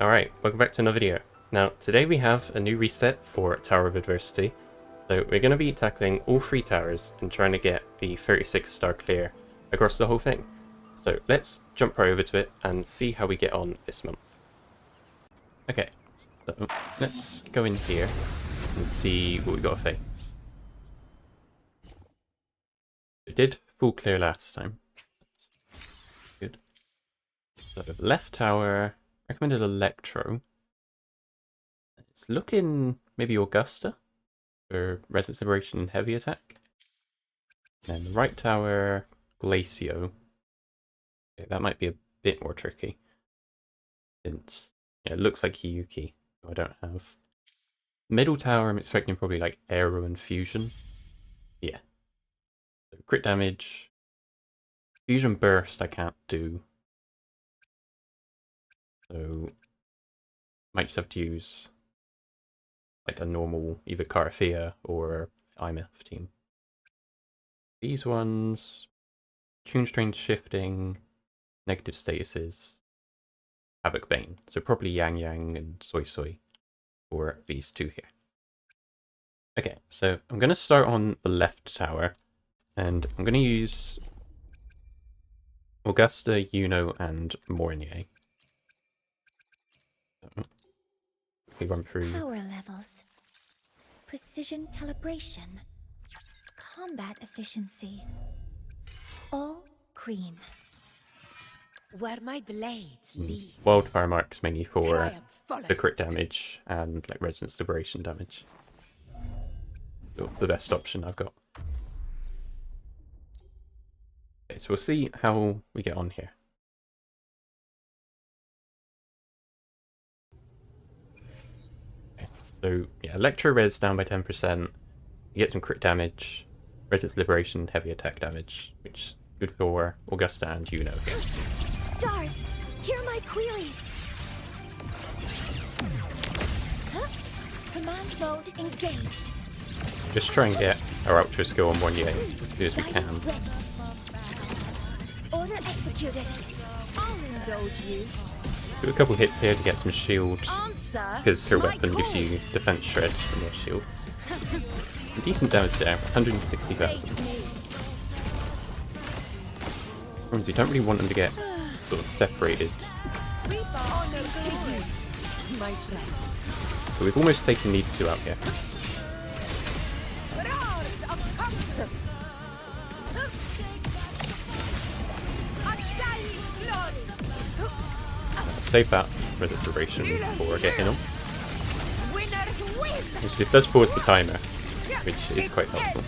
Alright, welcome back to another video. Now, today we have a new reset for Tower of Adversity. So we're going to be tackling all three towers and trying to get the 36 star clear across the whole thing. So let's jump right over to it and see how we get on this month. Okay, so let's go in here and see what we got to face. We did full clear last time. Good. So left tower, recommended Electro. It's looking maybe Augusta for Resistance Liberation and Heavy Attack. And the right tower, Glacio. Okay, that might be a bit more tricky. Since yeah, it looks like Hiyuki, who I don't have. Middle tower, I'm expecting probably like Aero and Fusion. Yeah. So crit damage. Fusion Burst I can't do. So might just have to use like a normal either Cartethyia or Aemeath team. These ones, Tune Strain Shifting, Negative Statuses, Havoc Bane. So probably YangYang and Soy Soy for these two here. Okay, so I'm going to start on the left tower, and I'm going to use Augusta, Yuno, and Mornier. We run through Power levels, precision calibration, combat efficiency, all green. Where my blades lead. wildfire marks mainly for the crit damage and like resistance liberation damage. So the best option I've got. Okay, so we'll see how we get on here. So yeah, Electro res down by 10%. You get some crit damage, resistance liberation, heavy attack damage, which is good for Augusta and Yuno. Stars, hear my queries. Huh? Command mode engaged. Just try and get our ultra skill on one as good as we can. Ready. Order executed. I'll indulge you. Do a couple hits here to get some shield, Answer because her my weapon gives call. you defense shred from your shield. Some decent damage there, 160,000. Problems we don't really want them to get sort of separated. My friend. So we've almost taken these two out here. Save that resistance liberation before getting on. This does pause the timer, which is quite helpful.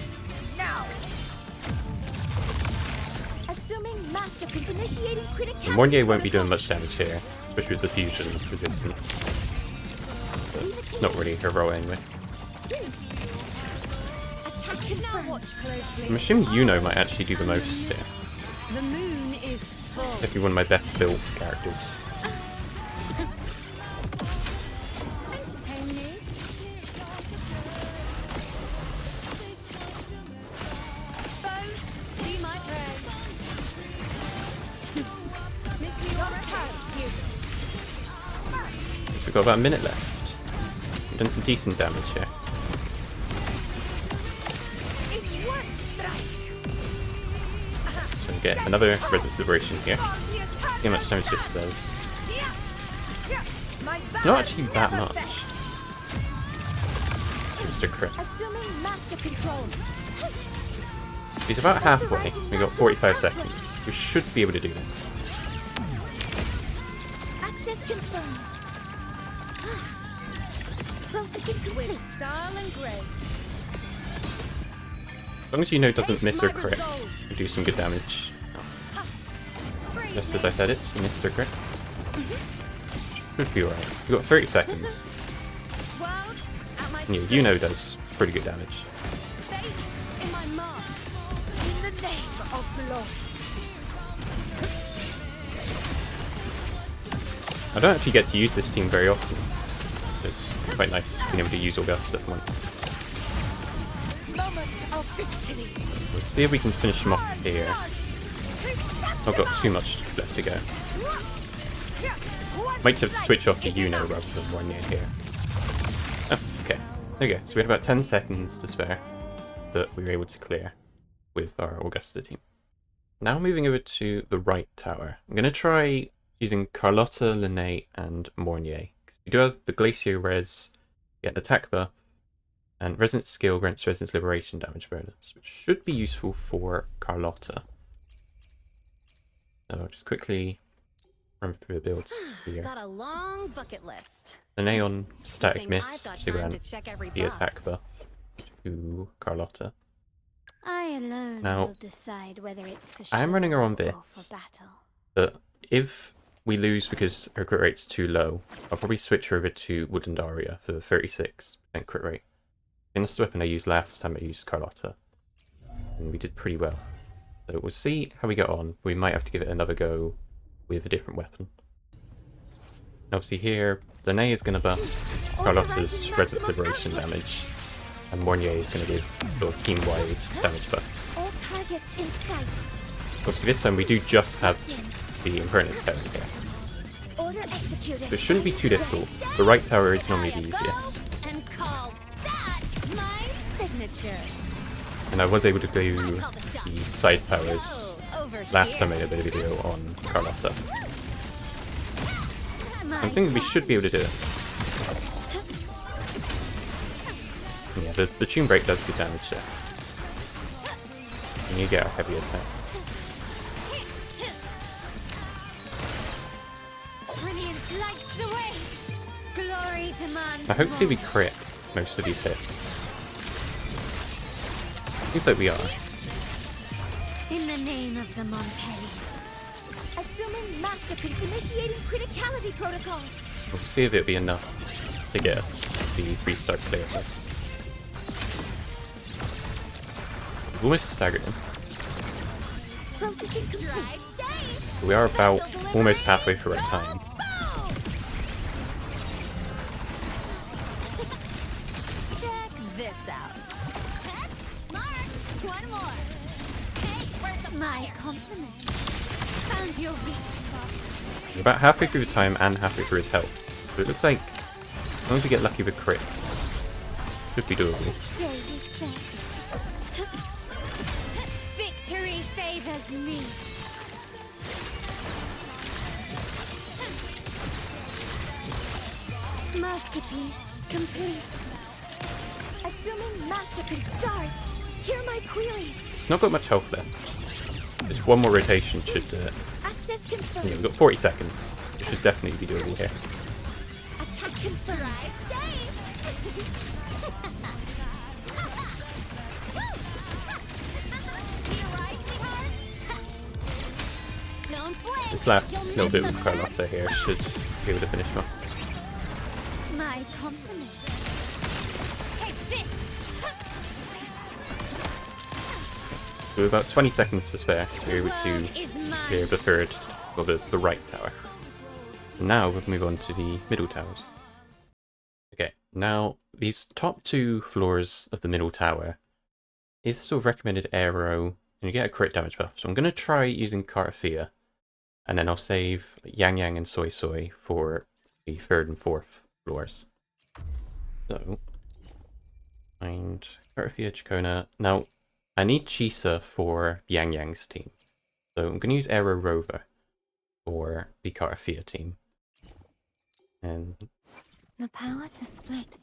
Assuming master can initiating critical. Mornier won't be doing much damage here, especially with the fusion resistance. But it's not really her role anyway. Attack confirmed. I'm assuming Yuno might actually do the most here. The moon is full. Definitely one of my best built characters. Entertain me. Foe, be my prey. Miss me on you. We've got about a minute left. We've done some decent damage here. In one strike. So we get another resistance liberation here. See how much damage this does. Not actually that much. Just a crit. Assuming master control. He's about halfway. We got 45 seconds. We should be able to do this. Access confirmed. Processing complete. With style and grace. As long as Yuno doesn't miss her crit, we do some good damage. Just as I said it, she missed her crit. Should be alright. We've got 30 seconds. World at my Yeah, Yuno does pretty good damage. fate in my mark. In the name of blood. I don't actually get to use this team very often. It's quite nice being able to use Augusta at once. Moment of victory. We'll see if we can finish him off here. Not got too much left to go. Might have to switch off the Uno rather than YangYang here. Oh, okay. There we go. So we had about 10 seconds to spare that we were able to clear with our Augusta team. Now moving over to the right tower. I'm going to try using Carlotta, Linné, and Mornier. We do have the Glacier Res, get an attack buff, and Resonance Skill grants Resonance Liberation damage bonus, which should be useful for Carlotta. So I'll just quickly run through the builds here. Got a long bucket list. Linné on Static Thing I've Mist got to time grant to check every the box. attack buff to Carlotta. I alone Now, will decide whether it's for I am running her on or this. for battle. But if we lose because her crit rate's too low, I'll probably switch her over to Woodland Aria for 36% crit rate. And that's the weapon I used last time I used Carlotta. And we did pretty well. So we'll see how we get on. We might have to give it another go with a different weapon. And obviously here, Linné is going to buff Carlotta's Resonance Liberation damage. And Mornier is going to give sort of team-wide damage buffs. All targets in sight. Obviously this time we do just have the Impermanence Tower here. Order executed. So it shouldn't be too difficult. The right tower is normally the easiest. Go and call that my signature. And I was able to do I call the shot. the side towers Over last time I here. made a video on Carlotta. My I think we should be able to do it. Yeah, the Tune Break does do damage there. And you get a heavy attack. Brilliance lights the way. Glory demands. Now hopefully we more. crit most of these hits. Seems like we are. In the name of the Montellis. Assuming master initiating criticality protocol. We'll see if it'll be enough to get us the restart clear. We've almost staggered him. Processing complete. We are about almost halfway through our time. Check this out. Mark, one more. Hey, where's the my compliment? Found your weak spot. We're about halfway through the time and halfway through his health. So it looks like as long as we get lucky with crits, should be doable. Stage is set. Victory favors me. Masterpiece complete. Assuming masterpiece stars, hear my queries. It's not got much health left. Just one more rotation should Access yeah, confirmed. we've got 40 seconds. It should definitely be doable here. Attack confirmed. Don't blink. This last little bit with Carlotta here should be able to finish him off. My compliment. Take this. So we've about 20 seconds to spare to be able to Is mine. clear the third, or the right tower. And now we'll move on to the middle towers. Okay, now these top two floors of the middle tower is sort of recommended aero, and you get a crit damage buff. So I'm going to try using Cartethyia, and then I'll save YangYang and Soy Soy for the third and fourth floors. So, find Cartethyia, Chacona. Now, I need Chisa for YangYang's team. So I'm going to use Aero Rover for the Cartethyia team. And The power to split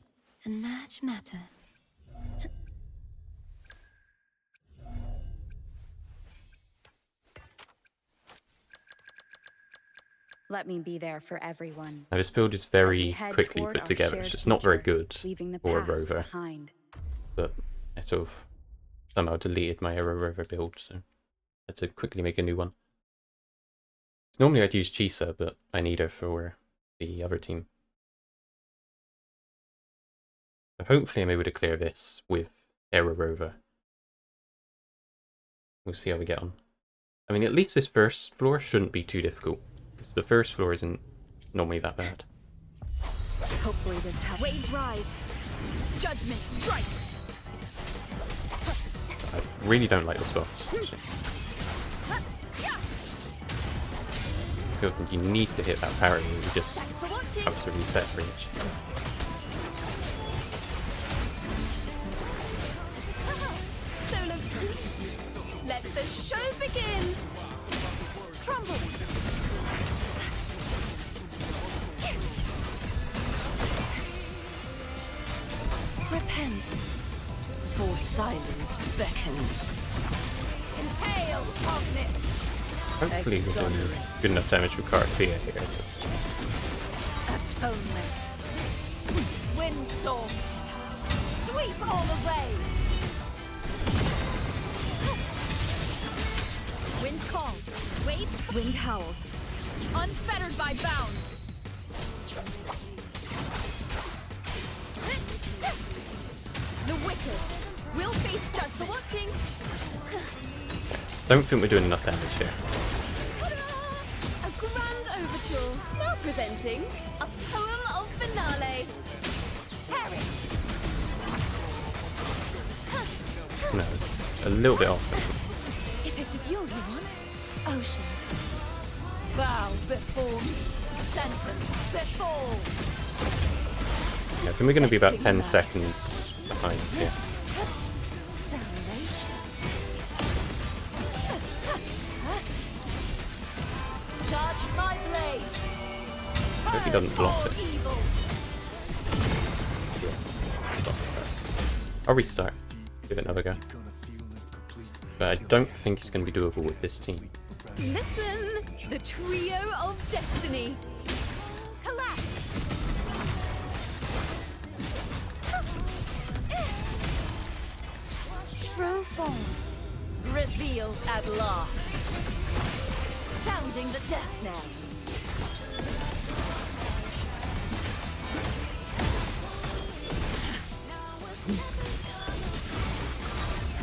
and merge matter. Let me be there for everyone. now this build is As we very head quickly toward put our together. shared It's just not very future, good leaving the for a past Rover. behind. But I sort of somehow deleted my Aero Rover build, so I had to quickly make a new one. Normally I'd use Chisa, but I need her for the other team. So hopefully I'm able to clear this with Aero Rover. We'll see how we get on. I mean, at least this first floor shouldn't be too difficult, because the first floor isn't normally that bad. Hopefully this happens. Waves rise. Judgment strikes. I really don't like the spots, actually. skills, and you need to hit that parry, and you just Thanks for watching. have to reset for each. Solo sweep. Let the show begin. Crumble. Repent, for silence beckons. Impale darkness. Hopefully we're doing good enough damage with Cartethyia here. Atonement. Windstorm. Sweep all away. Wind calls. Waves. Wind howls. Unfettered by bounds. The wicked will face judge for watching. Don't think we're doing enough damage here. Ta-da! A grand overture. Now presenting a poem of finale. Perish. No, a little bit off. If it's a duel you want, oceans. Bow before me. Sentence before. Yeah, I think we're going to be about 10 seconds behind here. Salvation. Charge my blade. Hope he doesn't block All it. evils. I'll restart. Give it another go. But I don't think it's going to be doable with this team. Listen, the trio of destiny. Collapse. True form revealed at last. Sounding the death knell.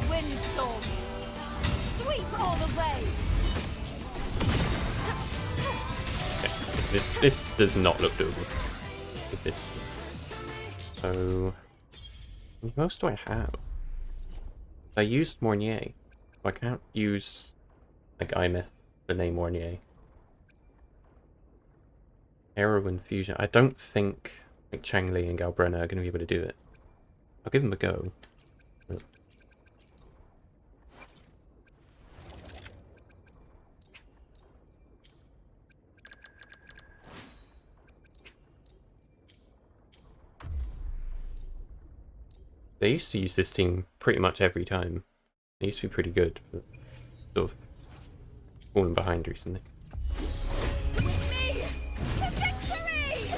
Windstorm. Sweep all the way. This does not look doable with this team. So, what else do I have? I used Mornier. I can't use like Aemeath the name Mornier. Heroin Fusion. I don't think like Xuanling and Galbrenna are going to be able to do it. I'll give them a go. But they used to use this team pretty much every time. They used to be pretty good, but sort of fallen behind recently. With me to victory!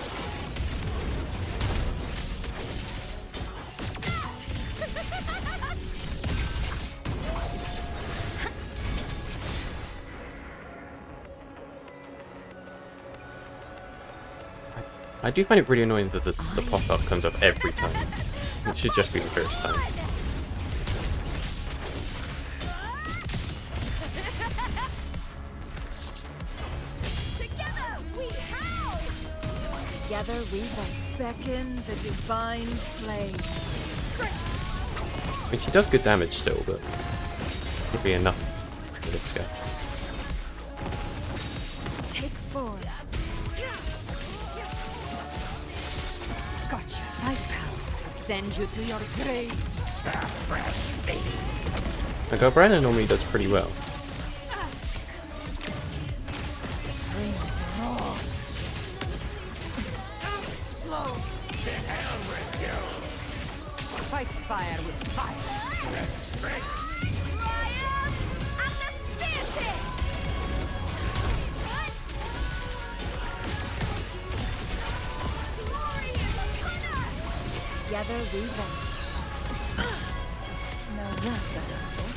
I do find it really annoying that the pop-up comes up every time. It should just be the first time. Together we howl! Together we beckon the divine flame. I mean, she does good damage still, but would be enough for this guy. Take form. Gotcha. My power will send you to your grave. Like, our Brennan normally does pretty well. Bring us more. Explode. To hell with you. Fight fire with fire. Triumph and the spear tip! Glory is upon us! Together we vanish. Now that's a hustle.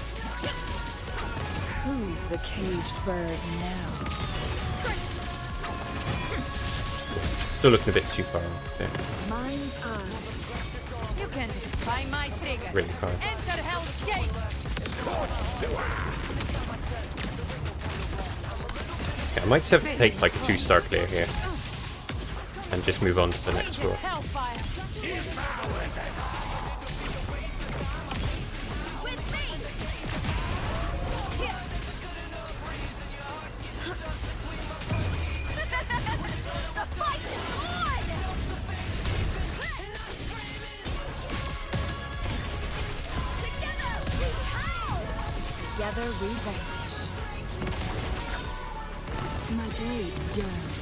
Who's the caged bird now? Still looking a bit too far off there. Mind's eye. You can spy my trigger. Really far. Enter Hell's Gate. Yeah, I might just have to take like a 2-star clear here. And just move on to the next floor. Hellfire. With me! Together we vanish. My blade yearns.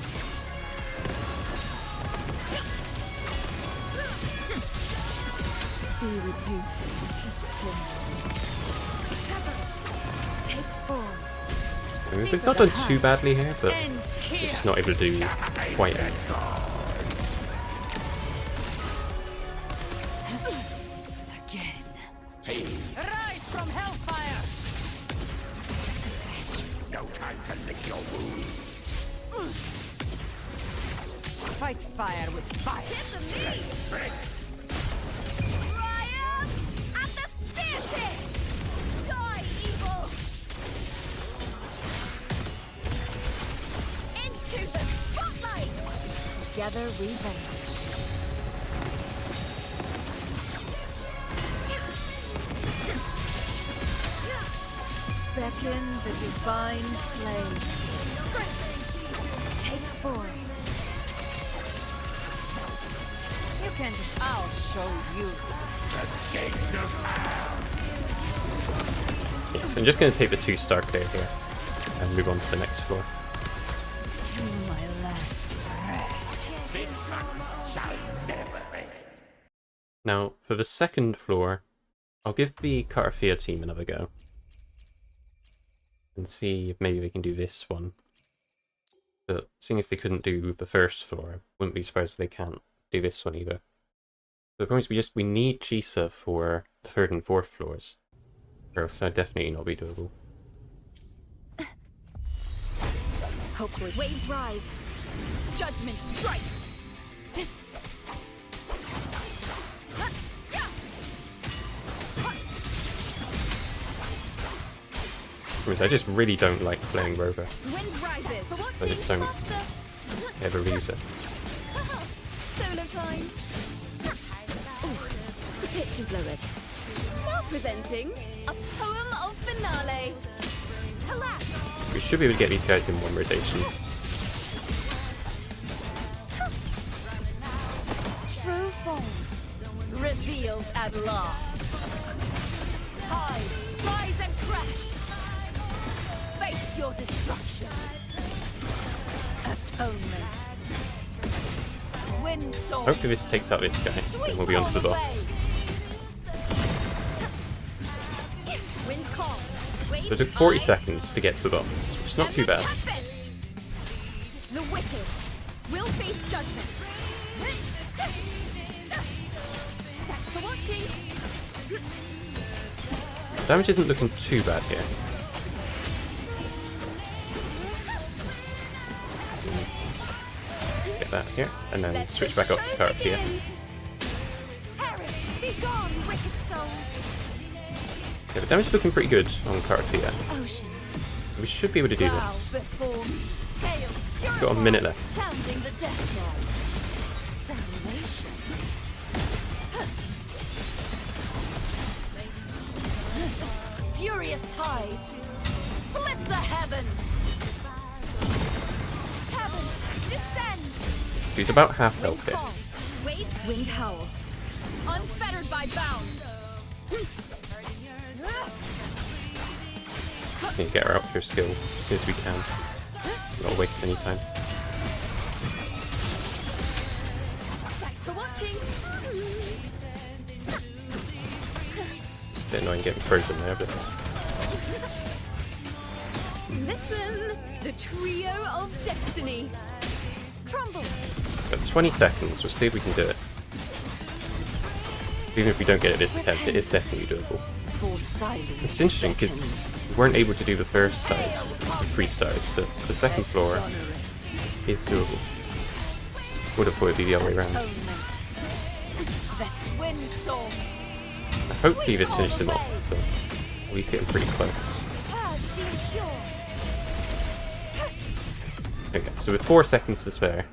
Be reduced to cinders. Take form. I mean, we've not done too badly here, but it's not able to do quite anything. Again. Arise from hellfire! No time to lick your wounds. Fight fire with fire. Ryan! At the spear tip! Die, evil! Into the spotlight! Together we vanish. Beckon the divine flame. Take form. You can. I'll show you. Yes, I'm just going to take the 2-star clear here and move on to the next floor. To my last breath. This hunt shall never end. Now, for the second floor, I'll give the Cartethyia team another go. And see if maybe they can do this one. But seeing as they couldn't do the first floor, I wouldn't be surprised if they can't do this one either. The point is we need Chisa for the 3rd and 4th floors. Or else that'd definitely not be doable. Hopefully. Waves rise. Judgment strikes. I just really don't like playing Rover. Wind rises. I just don't ever use it. Solo time. Ooh, the pitch is lowered. Now presenting a poem of finale. Collapse. We should be able to get these guys in one rotation. True form revealed at last. Tides rise and crash. Face your destruction. Atonement. Windstorm. Hopefully this takes out this guy, then we'll be on to the boss. Wind calm. So it took 40 seconds to get to the boss, which is not too bad. The wicked will face judgment. Thanks for watching. Damage isn't looking too bad here. Get that here, and then switch back up to Cartethyia. Perish, be gone, wicked souls. Yeah, the damage is looking pretty good on Cartethyia. Oceans. We should be able to do Bow this. before me. Gales Got a minute left. sounding the death knell. Salvation. Furious tides split the heavens. Heavens descend. He's about half Wind health here. calls. Waves. Wind howls. Unfettered by bounds. Need to get her out with her skill as soon as we can. Not waste any time. Thanks for watching. Bit annoying getting frozen there, but Listen, the trio of destiny. Crumble. got 20 seconds. We'll see if we can do it. Even if we don't get it this attempt, it is definitely doable. For silence. It's interesting because we weren't able to do the first side with 3 stars, but the second floor is doable. Would have thought it'd be the other way around. Atonement. Vex windstorm. Hopefully this finished him off, but at least getting pretty close. Purge the impure. Okay, so with 4 seconds to spare,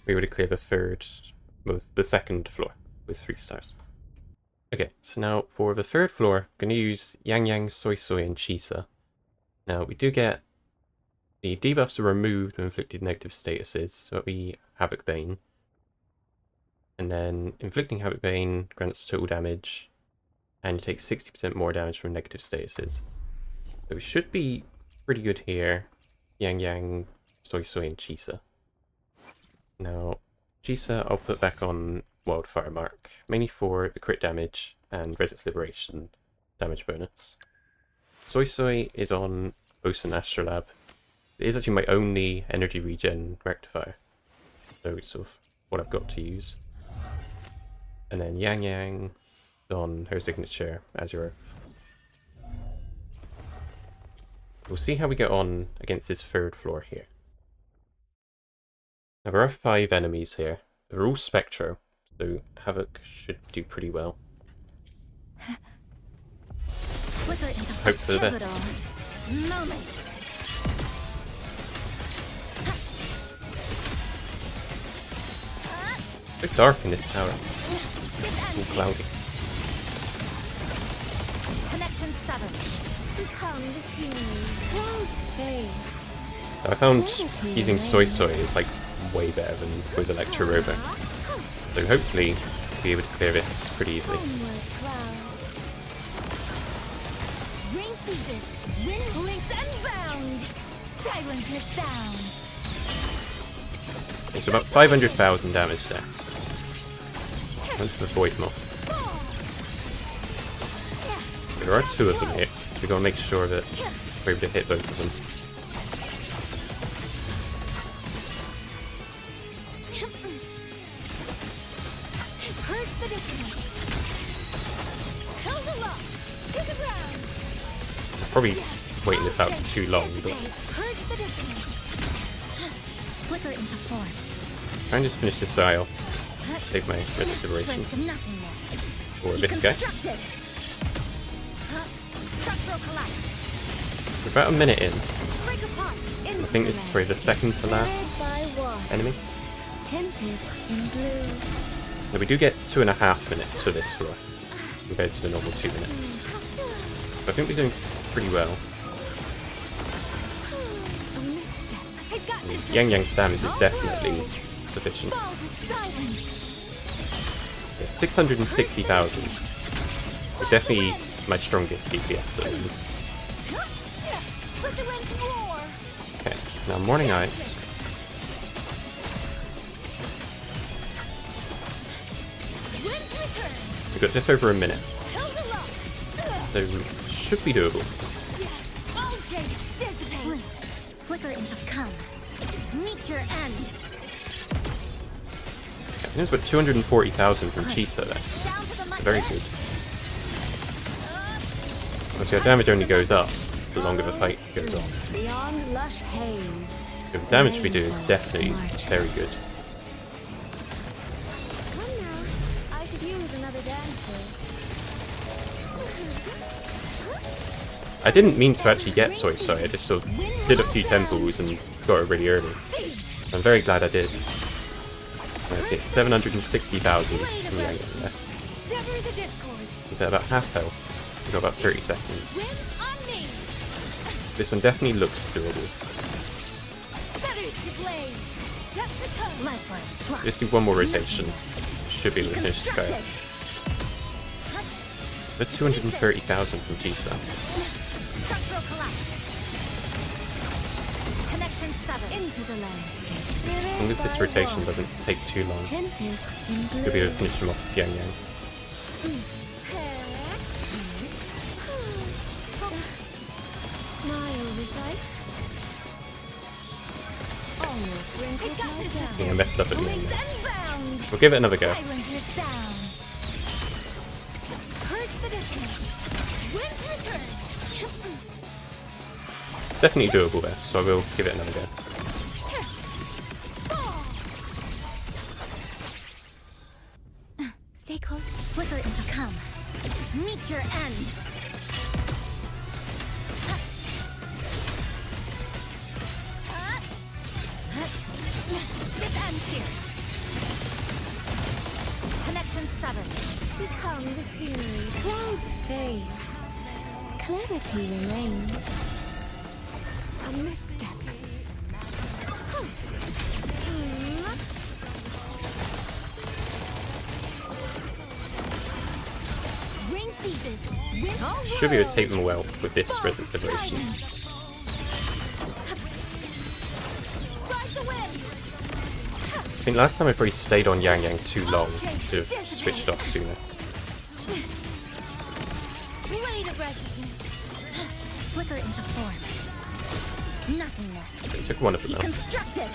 we would have cleared the second floor with 3 stars. Okay, so now for the 3rd floor, I'm going to use YangYang, Soy Soy, and Chisa. Now we do get the debuffs are removed when inflicted negative statuses, so that'll be Havoc Bane. And then inflicting Havoc Bane grants total damage, and you take 60% more damage from negative statuses. So we should be pretty good here. YangYang, Soy Soy, and Chisa. Now, Chisa I'll put back on Wildfire Mark, mainly for the crit damage and Resistance Liberation damage bonus. Soy Soy is on Ocean Astrolab. It is actually my only energy regen rectifier, so it's sort of what I've got to use. And then YangYang on her signature, Azure. We'll see how we get on against this third floor here. Now there are 5 enemies here. They're all Spectro, so Havoc should do pretty well. Hope for the best. Moment. It's so dark in this tower. It's all cloudy. Connection 7. Become the scenery. Clouds fade. I found using Soy Soy is like way better than with Electro Rover. So hopefully we'll be able to clear this pretty easily. Onward clouds. Rain ceases. Wind blinks and bound. Silence the sound. It's about 500,000 damage there. Let's avoid more. There are 2 of them here, so we've got to make sure that we're able to hit both of them. Purge the distance. Held aloft. To the ground. Probably waiting this out too long, but Purge the distance. Flicker into form. try and just finish this guy off. Take my Resistance Liberation. Cleanse to nothingness. Or this guy. Deconstructed. Structural collapse. We're about a minute in. Break apart. I think this is probably the second to last enemy. Tinted in blue. Now we do get 2.5 minutes for this floor, compared to the normal 2 minutes. So I think we're doing pretty well. A misstep. I've got this. YangYang's damage is definitely sufficient. Fall to silence. Yeah, 660,000. It's definitely my strongest DPS at the moment. Let the wind roar. Okay, now Morning Eye. Wind return. We've got just over a minute, Held aloft. so should be doable. All shapes dissipate. Flicker into come. Meet your end. Okay, there's about 240,000 from Chisa there. Down to the mud. Very good. Obviously our damage only goes up the longer the fight goes on. Beyond lush haze. So the damage we do is definitely very good. Come now. I could use another dancer. I didn't mean to actually get Soy Soy, I just sort of did a few temples and got it really early. I'm very glad I did. Okay, 760,000 from YangYang there. Sever the discord. He's at about half health. We've got about 30 seconds. Wind on me. This one definitely looks doable. Feathers to blaze. Step the tongue. Lifeline. Fly. Just do one more rotation. Should be able to finish this guy off. That's 230,000 from Chisa. Structural collapse. Connection 7. Into the landscape. As long as this rotation doesn't take too long, Tinted in blue. we'll be able to finish him off with YangYang. My oversight. Almost wrinkled my I think I gown. messed up at the Wings end. and bound. We'll give it another go. Silence your sound. Purge the distance. Wind return. Definitely doable there, so I will give it another go. Fall. Stay close. Flicker into come. Meet your end. This ends here. Connection 7. Become the scenery. Clouds fade. Clarity remains. A misstep. Ring ceases. Wind Should be able to take them well with this Resident Liberation. Ride the wind. I think last time I probably stayed on YangYang too long to have switched off sooner. Weight of righteousness. Flicker into form. Nothingness. It took one of them out. Deconstructed.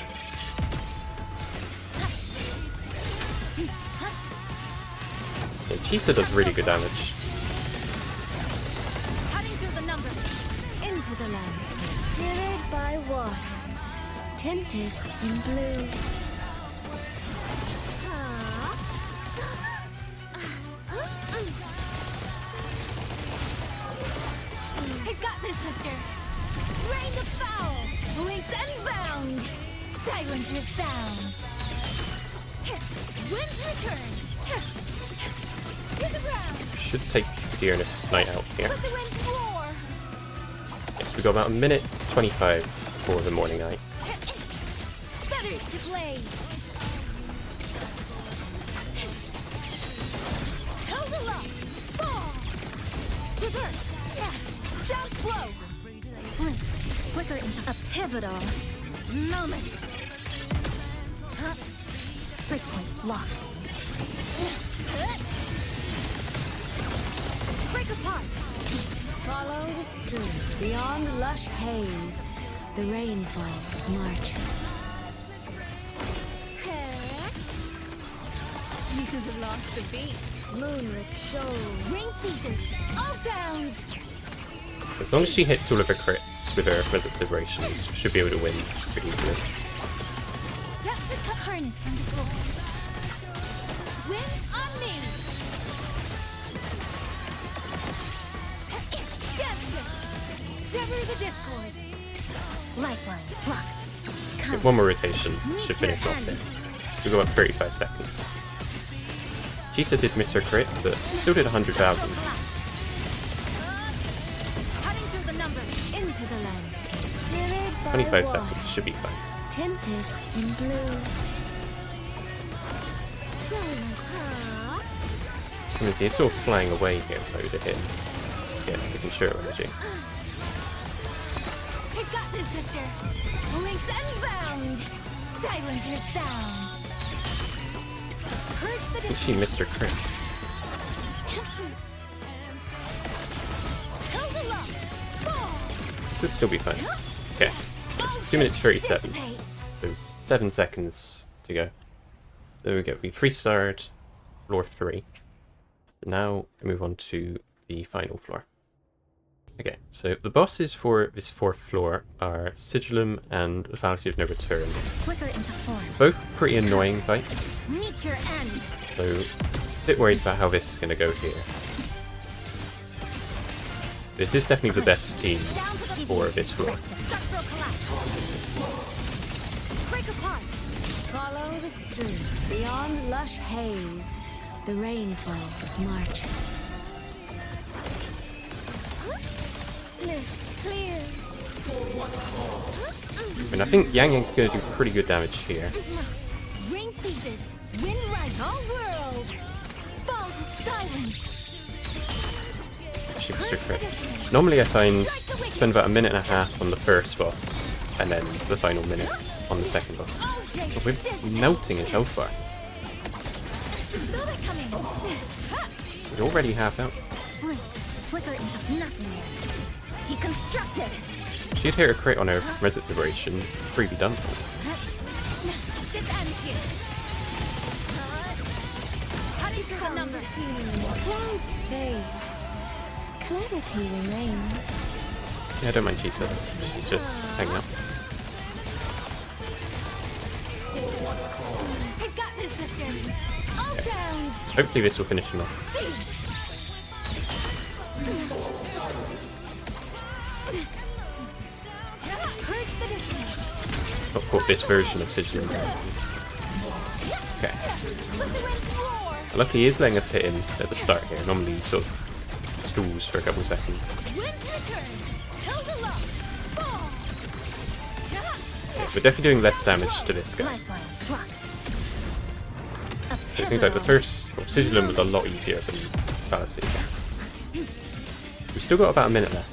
Yeah, Chisa does really good damage. Cutting through the numbers. Into the landscape. Mirrored by water. Tinted in blue. I got this, sister. Rain the foul. Links and bound. Silence your sound. Wind's return. To the ground. Should take the Earnest's Night out here. Let the wind roar. Yes, we got about a minute 25 for the Morning Night. Feathers to blaze. Held aloft. Fall. Reverse. Down slow. Flicker into a pivotal moment. Breakpoint locked. Break apart. Follow the stream. Beyond lush haze, the rainfall marches. You lost the beat. Moonlit show. Rain ceases. All bounds. As long as she hits all of her crits with her Resident Liberations, she should be able to win pretty easily. That's the harness from the soul. Win on me. Gotcha. Sever the discord. Lifeline blocked. Come. One more rotation should finish off there. We've got about 35 seconds. Chisa did miss her crit, but still did 100,000. Cutting through the numbers into the landscape. 25 seconds should be fine. Tinted in blue. I mean, he's sort of flying away here though to hit. Yeah, making sure energy. I got this, sister. Links and bound. Silence your sound. Purge the I think she missed her crit. Held aloft. Fall. Should still be fine. Okay. 2 minutes 37. Dissipate. So 7 seconds to go. There we go. We 3-starred floor 3. Now we move on to the final floor. Okay, so the bosses for this 4th floor are Sigillum and the Fallacy of No Return. Flicker into form. Both pretty annoying fights, Meet your end. so a bit worried about how this is going to go here. This is definitely the best team for this floor. Structural collapse. Break apart. Follow the stream. Beyond lush haze, the rainfall marches. Mist clears. And I think YangYang's going to do pretty good damage here. Rain ceases. Wind rises. All world. Fall to silence. She was her crit. Normally I find spend about a minute and a half on the first boss, and then the final minute on the second boss. But we're melting his health bar. Feel it coming. We're already half out. Flicker into nothingness. Deconstructed. She had hit her crit on her Resident Liberation, freely done. This ends here. Cutting through the numbers. Clouds fade. Clarity remains. Yeah, I don't mind Chisa. She's just hanging out. I got this, sister. All down. Hopefully this will finish him off. Purge the distance. Not caught this version of Sigillum. Okay. Let the wind roar. Luckily he is letting us hit him at the start here. Normally he sort of stalls for a couple of seconds. Wind return. Held aloft. Fall. Yeah, we're definitely doing less damage to this guy. Lifeline blocked. It seems like the first Sigillum was a lot easier than Fallacy. We've still got about a minute left.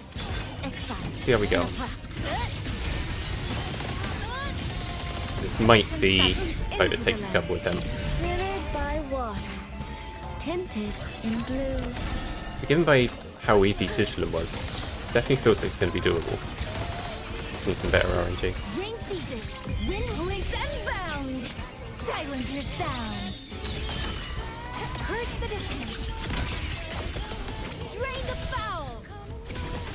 See how we go. This might be fight that takes a couple of attempts. Slithered by water, tinted in blue. But given by how easy Sigilum was, definitely feels like it's going to be doable. Just need some better RNG. Ring seizes, wind leaps and bound. Silence your sound. Purge the distance. Drain the foul.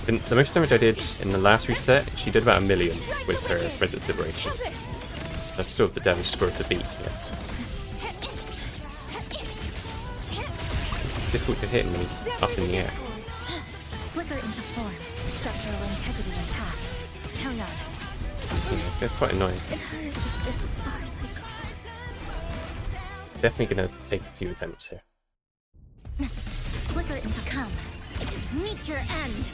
The most damage I did in the last reset, she did about 1 million with her Resident Liberation. That's still the damage score to beat. Yeah. It's difficult to hit him when he's up in the air. Flicker into form. Structural integrity intact. Carry on. Yeah, this guy's quite annoying. It hurts. This is far as I Definitely gonna take a few attempts here. go. Flicker into come. Meet your end.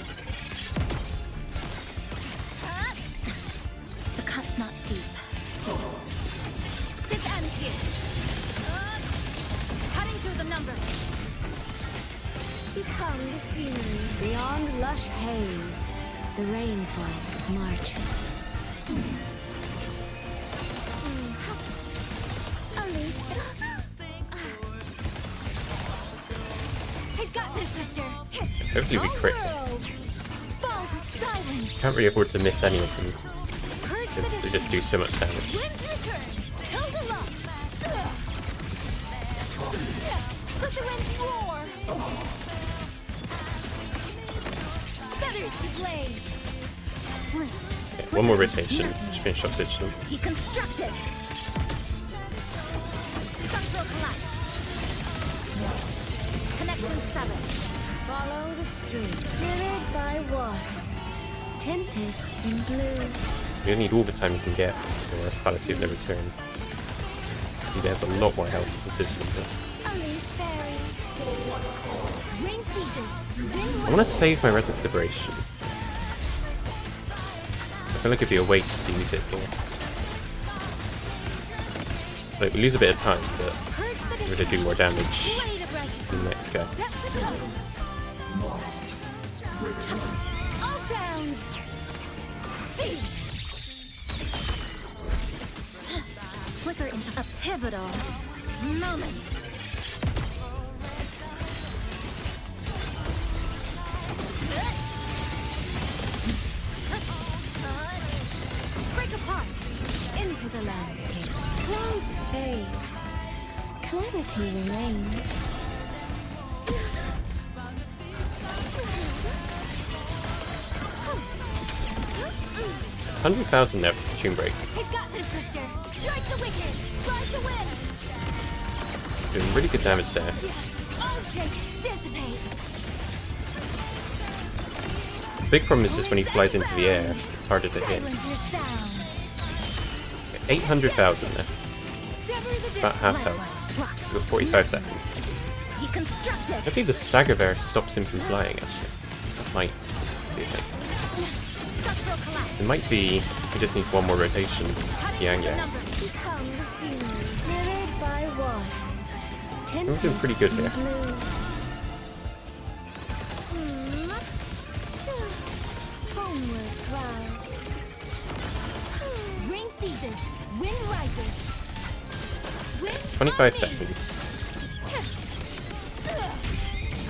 The cut's not deep. This ends here. Cutting through the numbers. Become the scenery. Beyond lush haze, the rainfall marches. I got this, sister. Hopefully we crit. Fall to silence. Can't really afford to miss any of them. Purge the They just do so much damage. Wind's return. Held them up. Let the winds roar. Feathers to blaze. Okay, one more rotation. Just finish off Sigilum. Deconstructed. Structural collapse. Connection 7. Follow the stream. Mirrored by water. Tinted in blue. You need all the time you can get for Fallacy of No Return. He has a lot more health than Sigilum does. Ring seizes. I want to save my Resident Liberation. I feel like it'd be a waste to use it for. Like, we lose a bit of time, but we're going to do more damage than the next guy. All down. Flicker into a pivotal moment. Break apart into the landscape. Clouds fade. Clarity remains. 100,000 there for Tomb Break. I got this, sister. Strike the wicked. Ride the wind. Doing really good damage there. All shapes dissipate. The big problem is just when he flies into the air, it's harder to hit. Silence your sound. 800,000 there. Sever the About half health. Block. We've got 45 seconds. Deconstructed. I think the Stagger Bear stops him from flying, actually. That might be a thing. Structural collapse. It might be we just need one more rotation. YangYang. Become the scenery. Mirrored by water. We're doing pretty good here. Homeward clouds. Ring seizes. Wind rises. Wind 25 coming. seconds.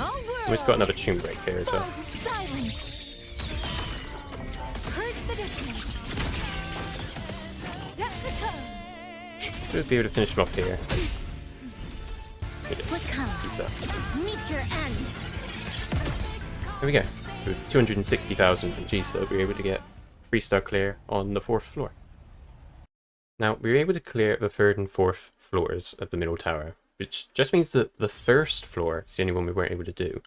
All We've got another Tomb Break here as well. Fall to silence. Purge the distance. Set the tone. Should be able to finish him off here. He just What comes? he's up. Meet your end. There we go. With 260,000 from G-Sub, we were able to get 3-star clear on the 4th floor. Now, we were able to clear the 3rd and 4th floors of the middle tower, which just means that the 1st floor is the only one we weren't able to do.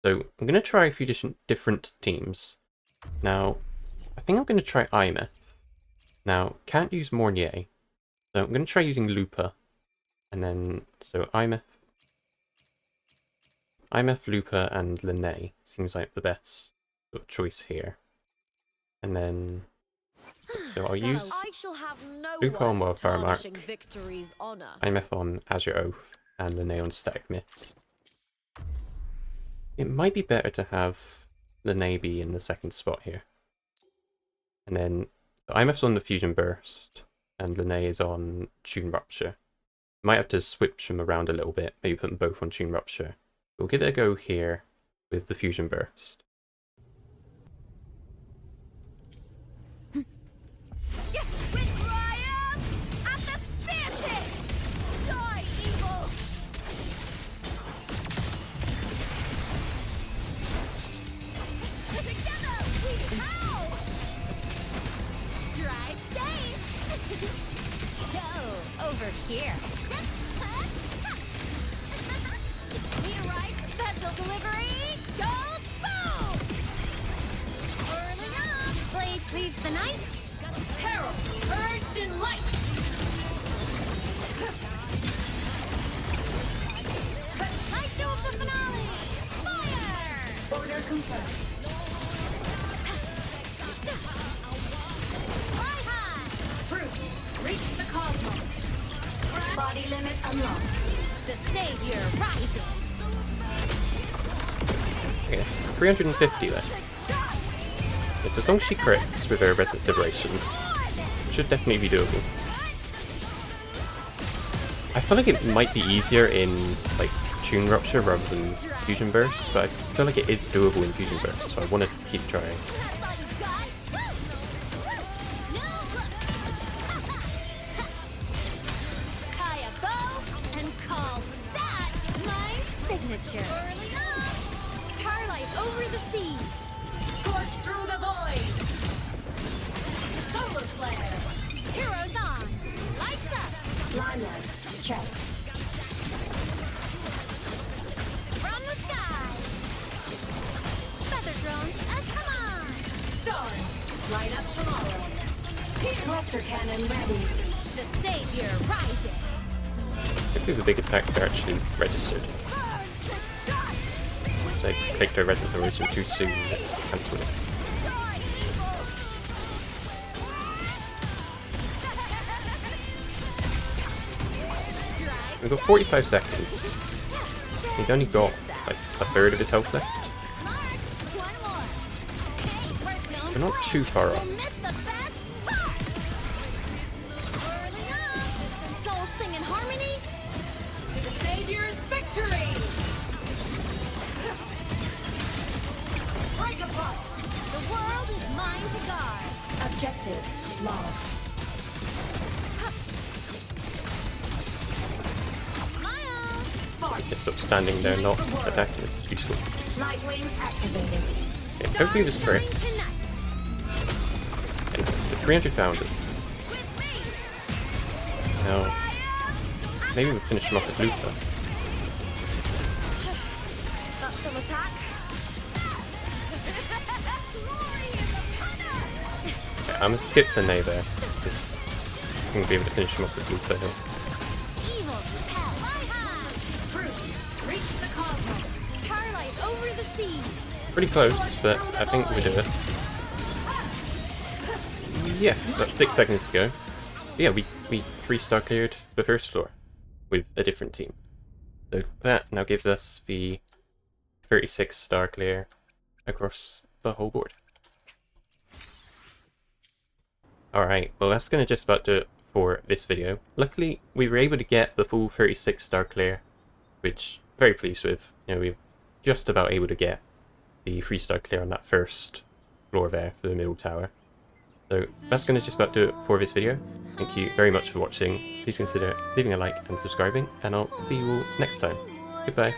So, I'm going to try a few different teams. Now, I think I'm going to try Aemeath. Now, can't use Mornier, so I'm going to try using Lupa. And then, so Aemeath, Lupa, and Linnae seems like the best sort of choice here. And then, so I'll use I shall have no Lupa on one Wildfire Mark, tarnishing victory's honor. Aemeath on Azure Oath, and Linnae on Static Myths. It might be better to have Lene be in the second spot here. And then Aemeath's on the Fusion Burst, and Lene is on Tune Rupture. Might have to switch them around a little bit, maybe put them both on Tune Rupture. We'll give it a go here with the Fusion Burst. Over here. Need a ride? Special delivery. Go boom! Whirling up. Blade cleaves the night. Peril, urged in light. Light show of the finale. Fire! Order confirmed. Fly high. Truth, reach the cosmos. Body limit unlocked. The savior rises. Okay, 350 left. But as long as she crits with her Resonance Liberation, it should definitely be doable. I feel like it might be easier in like Tune Rupture rather than Fusion Burst, but I feel like it is doable in Fusion Burst, so I want to keep trying. That's all you got. Tie a bow and call that my signature. Early on. Starlight over the seas. Scorch through the void. Solar flare. Heroes on. Lights up. Limelights, check. From the sky. Feather drones as come on. Stars, light up tomorrow. Cluster cannon ready. The savior rises. Hopefully the big attacks are actually registered. Burn to dust. So I clicked her Resonance Liberation too soon and cancelled it. Die evil. Drive We've got 45 seconds. He's only got like a third of his health left. Mark, one more. Hey, don't We're not quit. too far off. We'll miss the best part. Whirling up. Souls sing in harmony. To the savior's victory. Break apart. The world is mine to guard. Objective locked. Smile. Sparks. Just stop standing there, not attacking is useful. Light wings activated. Okay, hopefully this Stars crits. shine tonight. And it's 300,000. With me. Now, maybe we'll finish him off with Luther. Got some attack. Glory in the punter. Okay, I'm gonna skip the Nay there, because I'm gonna be able to finish him off with Luther here. Evil repel. Fly high. Truth, reach the cosmos. Starlight over the seas. Pretty close, but I think we did it. Yeah, that's 6 seconds to go. Yeah, we 3-star cleared the first floor with a different team. So that now gives us the 36-star clear across the whole board. Alright, well that's going to just about do it for this video. Luckily, we were able to get the full 36-star clear, which I'm very pleased with. You know, we were just about able to get the 3-star clear on that first floor there for the middle tower. So that's going to just about do it for this video. Thank you very much for watching. Please consider leaving a like and subscribing, and I'll see you all next time. Goodbye.